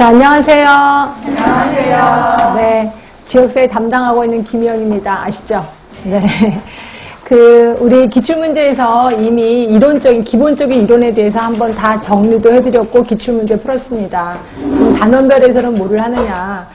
자, 안녕하세요. 안녕하세요. 네, 지역사회 담당하고 있는 김희영입니다. 아시죠? 네. 우리 기출문제에서 이미 기본적인 이론에 대해서 한번 다 정리도 해드렸고, 기출문제 풀었습니다. 그럼 단원별에서는 뭐를 하느냐.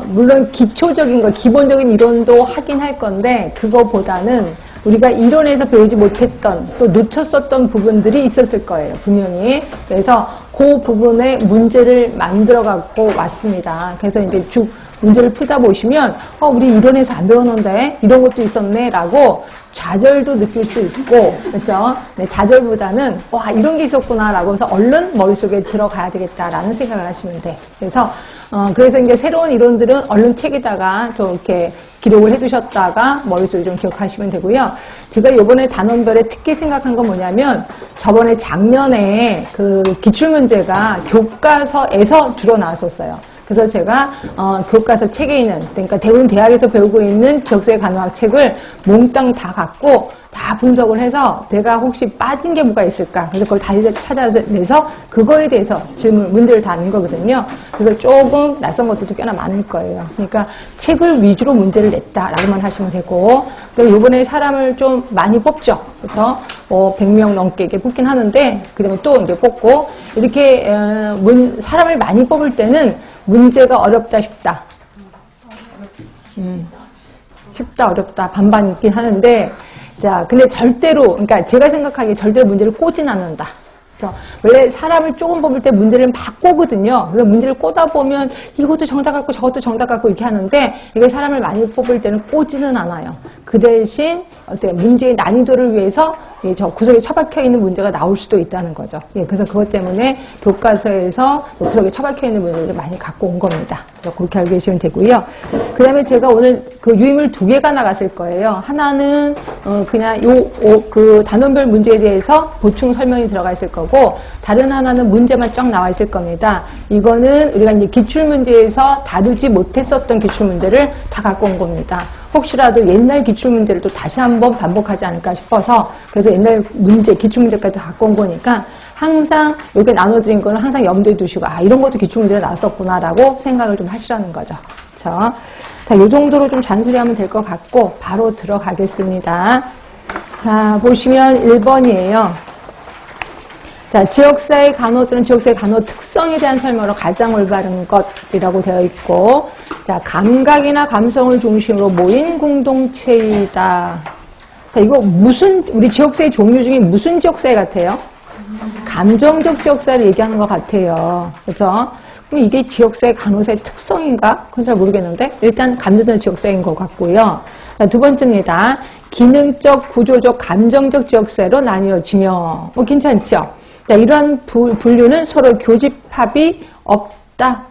물론 기본적인 이론도 하긴 할 건데, 그거보다는 우리가 이론에서 배우지 못했던, 또 놓쳤었던 부분들이 있었을 거예요. 분명히. 그래서 그 부분에 문제를 만들어 갖고 왔습니다. 그래서 이제 쭉 문제를 풀다 보시면, 우리 이론에서 안 배웠는데, 이런 것도 있었네, 라고 좌절도 느낄 수 있고, 그렇죠? 네, 좌절보다는, 와, 이런 게 있었구나, 라고 해서 얼른 머릿속에 들어가야 되겠다라는 생각을 하시면 돼. 그래서 이제 새로운 이론들은 얼른 책에다가 좀 이렇게 기록을 해두셨다가 머릿속에 좀 기억하시면 되고요. 제가 요번에 단원별에 특히 생각한 건 뭐냐면, 저번에 작년에 그 기출문제가 교과서에서 주로 나왔었어요. 그래서 제가 교과서 책에 있는, 그러니까 대부분 대학에서 배우고 있는 지역사회 간호학 책을 몽땅 다 갖고 다 분석을 해서 내가 혹시 빠진 게 뭐가 있을까, 그래서 그걸 다시 찾아내서 그거에 대해서 문제를 다 낸 거거든요. 그래서 조금 낯선 것들도 꽤나 많을 거예요. 그러니까 책을 위주로 문제를 냈다라고만 하시면 되고, 그리고 이번에 사람을 좀 많이 뽑죠. 그렇죠? 100명 넘게 이렇게 뽑긴 하는데, 그 다음에 또 이제 뽑고, 이렇게 사람을 많이 뽑을 때는 문제가 어렵다, 쉽다. 쉽다, 어렵다, 반반 있긴 하는데, 자, 근데 절대로, 그러니까 제가 생각하기에 절대로 문제를 꼬진 않는다. 원래 사람을 조금 뽑을 때 문제를 막 꼬거든요. 그래서 문제를 꼬다 보면 이것도 정답 같고 저것도 정답 같고 이렇게 하는데, 이게 사람을 많이 뽑을 때는 꼬지는 않아요. 그 대신 문제의 난이도를 위해서 저 구석에 처박혀 있는 문제가 나올 수도 있다는 거죠. 그래서 그것 때문에 교과서에서 구석에 처박혀 있는 문제를 많이 갖고 온 겁니다. 그래서 그렇게 알고 계시면 되고요. 그 다음에 제가 오늘 그 유인물 2개가 나갔을 거예요. 하나는 그냥 그 단원별 문제에 대해서 보충 설명이 들어가 있을 거고, 다른 하나는 문제만 쫙 나와 있을 겁니다. 이거는 우리가 이제 기출문제에서 다루지 못했었던 기출문제를 다 갖고 온 겁니다. 혹시라도 옛날 기출문제를 또 다시 한번 반복하지 않을까 싶어서, 그래서 옛날 문제, 기출문제까지 갖고 온 거니까 항상 여기 나눠드린 거는 항상 염두에 두시고, 이런 것도 기출문제가 나왔었구나라고 생각을 좀 하시라는 거죠. 그렇죠? 자, 요 정도로 좀 잔소리하면 될 것 같고 바로 들어가겠습니다. 자, 보시면 1번이에요. 자, 지역사회 간호 또는 지역사회 간호 특성에 대한 설명으로 가장 올바른 것이라고 되어 있고, 자, 감각이나 감성을 중심으로 모인 공동체이다. 자, 이거 우리 지역사회 종류 중에 무슨 지역사회 같아요? 감정적 지역사회를 얘기하는 것 같아요. 그렇죠? 그럼 이게 지역사회 간호사의 특성인가? 그건 잘 모르겠는데, 일단 감정적 지역사회인 것 같고요. 자, 두 번째입니다. 기능적, 구조적, 감정적 지역사회로 나뉘어지며, 괜찮죠? 자, 이러한 분류는 서로 교집합이 없다.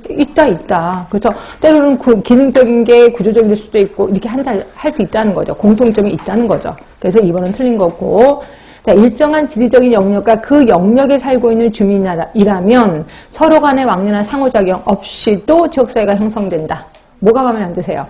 있다. 그렇죠? 때로는 기능적인 게 구조적일 수도 있고, 이렇게 할 수 있다는 거죠. 공통점이 있다는 거죠. 그래서 2번은 틀린 거고, 자, 일정한 지리적인 영역과 그 영역에 살고 있는 주민이라면 서로 간의 왕래나 상호작용 없이도 지역사회가 형성된다. 뭐가 마음에 안 드세요?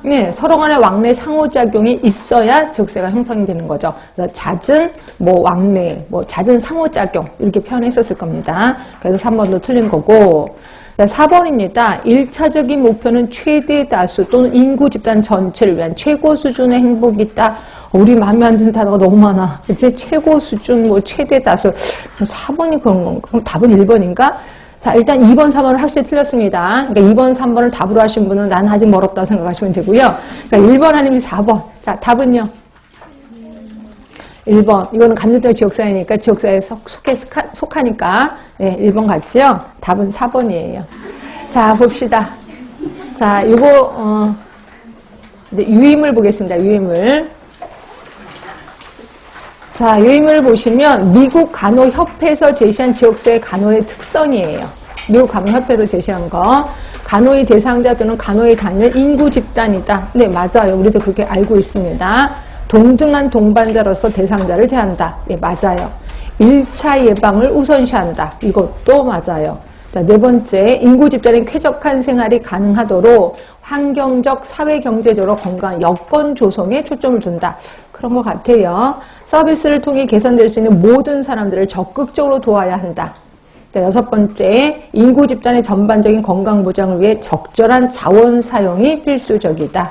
네, 서로 간의 왕래 상호작용이 있어야 지역사회가 형성이 되는 거죠. 그래서 잦은 왕래, 잦은 상호작용 이렇게 표현했었을 겁니다. 그래서 3번도 틀린 거고, 4번입니다. 1차적인 목표는 최대 다수 또는 인구 집단 전체를 위한 최고 수준의 행복이 있다. 우리 마음에 안 드는 단어가 너무 많아. 이제 최고 수준, 최대 다수. 4번이 그런 건가? 그럼 답은 1번인가? 자, 일단 2번, 3번을 확실히 틀렸습니다. 그러니까 2번, 3번을 답으로 하신 분은 난 아직 멀었다 생각하시면 되고요. 그러니까 1번 아니면 4번. 자, 답은요? 1번. 이거는 감정적 지역사회니까 지역사회에 속하니까. 네, 1번 같지요? 답은 4번이에요. 자, 봅시다. 자, 요거, 이제 유임을 보겠습니다. 유임을. 자, 유임을 보시면 미국 간호협회에서 제시한 지역사회 간호의 특성이에요. 미국 간호협회에서 제시한 거. 간호의 대상자 또는 간호의 단위는 인구 집단이다. 네, 맞아요. 우리도 그렇게 알고 있습니다. 동등한 동반자로서 대상자를 대한다. 네, 맞아요. 1차 예방을 우선시한다. 이것도 맞아요. 자, 네 번째, 인구 집단의 쾌적한 생활이 가능하도록 환경적, 사회경제적으로 건강한 여건 조성에 초점을 둔다. 그런 것 같아요. 서비스를 통해 개선될 수 있는 모든 사람들을 적극적으로 도와야 한다. 자, 6번째, 인구 집단의 전반적인 건강 보장을 위해 적절한 자원 사용이 필수적이다.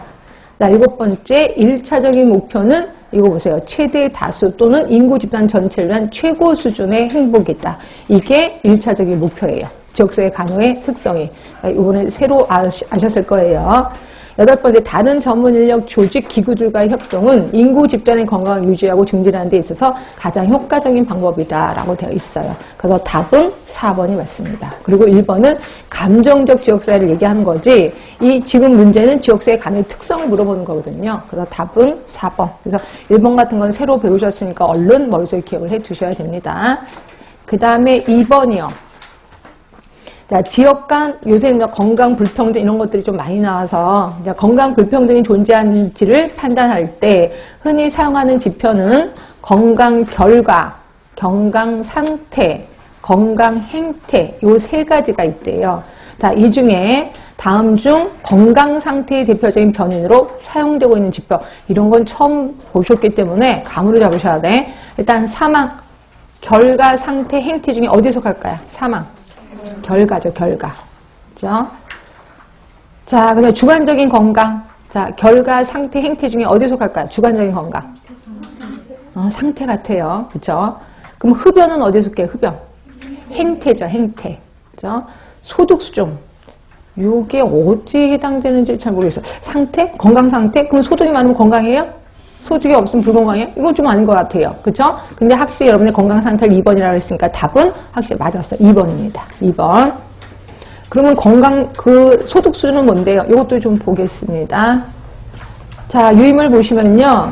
자, 7번째, 1차적인 목표는 이거 보세요. 최대 다수 또는 인구 집단 전체를 위한 최고 수준의 행복이다. 이게 1차적인 목표예요. 지역사회 간호의 특성이. 이번에 새로 아셨을 거예요. 8번째, 다른 전문 인력 조직 기구들과의 협동은 인구 집단의 건강을 유지하고 증진하는 데 있어서 가장 효과적인 방법이다 라고 되어 있어요. 그래서 답은 4번이 맞습니다. 그리고 1번은 감정적 지역사회를 얘기하는 거지, 이 지금 문제는 지역사회 간호의 특성을 물어보는 거거든요. 그래서 답은 4번. 그래서 1번 같은 건 새로 배우셨으니까 얼른 머릿속에 기억을 해 두셔야 됩니다. 그 다음에 2번이요. 자, 지역 간 요새 건강 불평등 이런 것들이 좀 많이 나와서 건강 불평등이 존재하는지를 판단할 때 흔히 사용하는 지표는 건강 결과, 건강 상태, 건강 행태 요 세 가지가 있대요. 자, 이 중에 다음 중 건강 상태의 대표적인 변인으로 사용되고 있는 지표, 이런 건 처음 보셨기 때문에 감으로 잡으셔야 돼. 일단 사망, 결과, 상태, 행태 중에 어디에 속할까요? 사망. 결과죠, 결과. 그죠? 자, 그러면 주관적인 건강. 자, 결과, 상태, 행태 중에 어디에 속할까요? 주관적인 건강. 상태 같아요. 그죠? 그럼 흡연은 어디에 속해요? 흡연. 행태죠, 행태. 그죠? 소득 수준. 요게 어디에 해당되는지 잘 모르겠어요. 상태? 건강 상태? 그럼 소득이 많으면 건강해요? 소득이 없으면 불건강해요? 이건 좀 아닌 것 같아요. 그쵸? 근데 확실히 여러분의 건강 상태를 2번이라고 했으니까 답은 확실히 맞았어요. 2번입니다. 2번. 그러면 건강, 소득 수준은 뭔데요? 이것도 좀 보겠습니다. 자, 유임을 보시면요.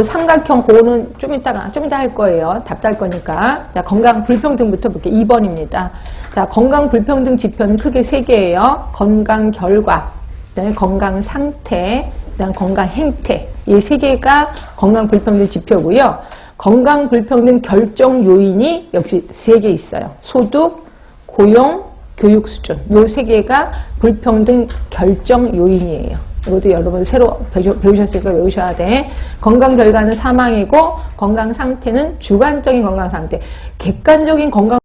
삼각형, 그거는 좀 이따 할 거예요. 답도 할 거니까. 자, 건강 불평등부터 볼게요. 2번입니다. 자, 건강 불평등 지표는 크게 3개예요. 건강 결과, 그다음에 건강 상태, 그다음 건강 행태. 이 3개가 건강 불평등 지표고요. 건강 불평등 결정 요인이 역시 3개 있어요. 소득, 고용, 교육 수준. 이 3개가 불평등 결정 요인이에요. 이것도 여러분 새로 배우셨으니까 외우셔야 돼. 건강 결과는 사망이고 건강 상태는 주관적인 건강 상태. 객관적인 건강